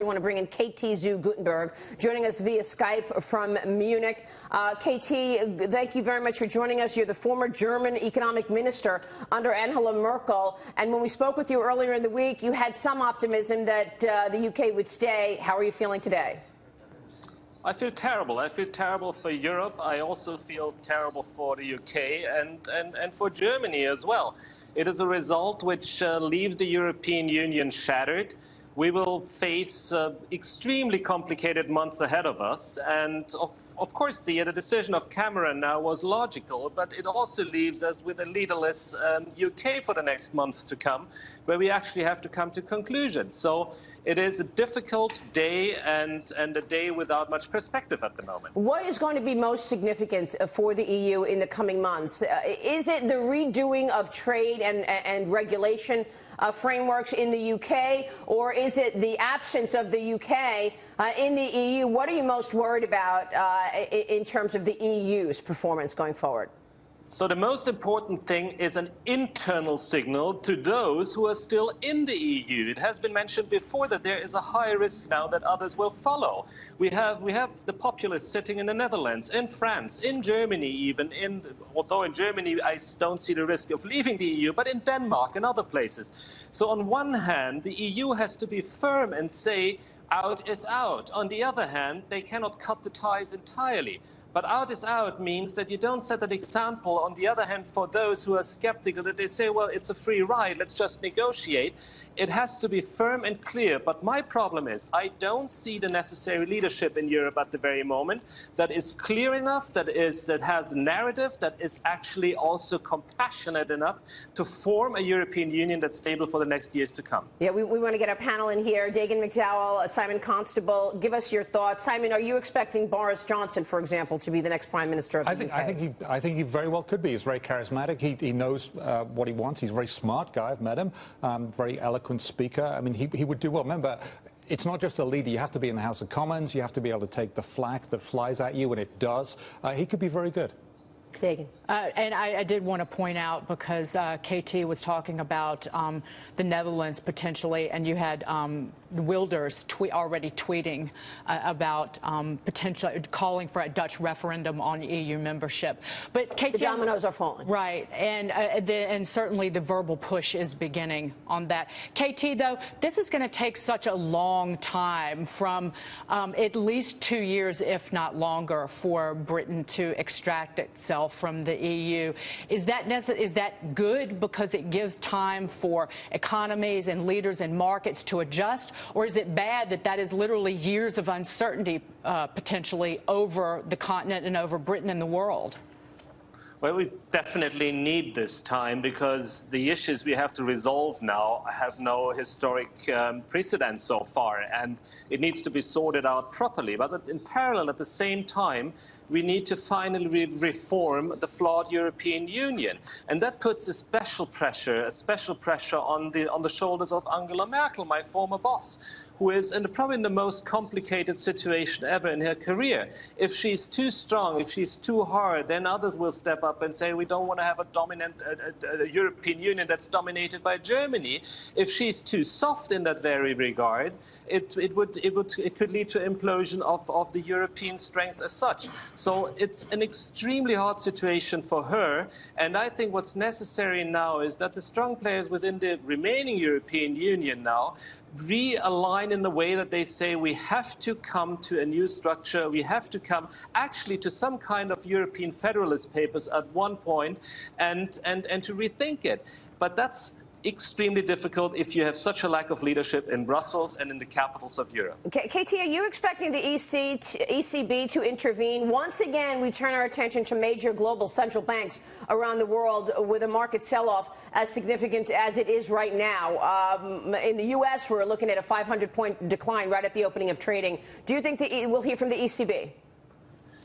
want to bring in KT Guttenberg, joining us via Skype from Munich. KT, thank you very much for joining us. You're the former German economic minister under Angela Merkel. And when we spoke with you earlier in the week, you had some optimism that the UK would stay. How are you feeling today? I feel terrible. I feel terrible for Europe. I also feel terrible for the UK and for Germany as well. It is a result which leaves the European Union shattered. We will face extremely complicated months ahead of us, and of course the decision of Cameron now was logical, but it also leaves us with a leaderless UK for the next month to come, where we actually have to come to conclusions. So it is a difficult day and a day without much perspective at the moment. What is going to be most significant for the EU in the coming months? Is it the redoing of trade and regulation frameworks in the UK, or is it the absence of the UK in the EU? What are you most worried about in terms of the EU's performance going forward? So the most important thing is an internal signal to those who are still in the EU. It has been mentioned before that there is a high risk now that others will follow. We have the populists sitting in the Netherlands, in France, in Germany even, although in Germany I don't see the risk of leaving the EU, but in Denmark and other places. So on one hand, the EU has to be firm and say out is out. On the other hand, they cannot cut the ties entirely. But out is out means that you don't set an example, on the other hand, for those who are skeptical, that they say, well, it's a free ride, let's just negotiate. It has to be firm and clear. But my problem is I don't see the necessary leadership in Europe at the very moment that is clear enough, that has the narrative, that is actually also compassionate enough to form a European Union that's stable for the next years to come. Yeah, we want to get our panel in here. Dagan McDowell, Simon Constable, give us your thoughts. Simon, are you expecting Boris Johnson, for example, to be the next Prime Minister of the UK? I think he very well could be. He's very charismatic. He knows what he wants. He's a very smart guy. I've met him. Very eloquent speaker. I mean, he would do well. Remember, it's not just a leader. You have to be in the House of Commons. You have to be able to take the flack that flies at you, and it does. He could be very good. And I did want to point out, because KT was talking about the Netherlands potentially, and you had Wilders already tweeting about potentially calling for a Dutch referendum on EU membership. But KT, the dominoes are falling. Right, and certainly the verbal push is beginning on that. KT, though, this is going to take such a long time, from at least 2 years, if not longer, for Britain to extract itself from the EU. Is that good because it gives time for economies and leaders and markets to adjust, or is it bad that is literally years of uncertainty potentially over the continent and over Britain and the world? Well, we definitely need this time, because the issues we have to resolve now have no historic precedent so far, and it needs to be sorted out properly. But in parallel, at the same time, we need to finally reform the flawed European Union, and that puts a special pressure on the shoulders of Angela Merkel, my former boss, who is probably in the most complicated situation ever in her career. If she's too strong, if she's too hard, then others will step up and say we don't want to have a dominant European Union that's dominated by Germany. If she's too soft in that very regard, it could lead to implosion of the European strength as such. So it's an extremely hard situation for her, and I think what's necessary now is that the strong players within the remaining European Union now realign in the way that they say we have to come to a new structure, we have to come actually to some kind of European federalist papers at one point, and to rethink it. But that's extremely difficult if you have such a lack of leadership in Brussels and in the capitals of Europe. KT, are you expecting the ECB to intervene? Once again, we turn our attention to major global central banks around the world with a market sell-off as significant as it is right now. In the U.S., we're looking at a 500-point decline right at the opening of trading. Do you think we'll hear from the ECB?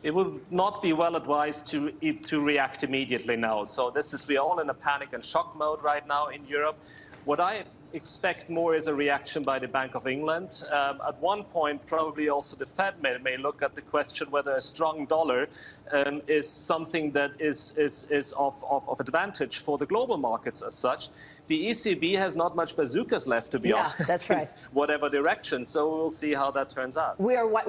It would not be well advised to react immediately now. So we're all in a panic and shock mode right now in Europe. What I expect more as a reaction by the Bank of England. At one point, probably also the Fed may look at the question whether a strong dollar is something that is of advantage for the global markets as such. The ECB has not much bazookas left, to be honest. That's right. In whatever direction, so we'll see how that turns out. We are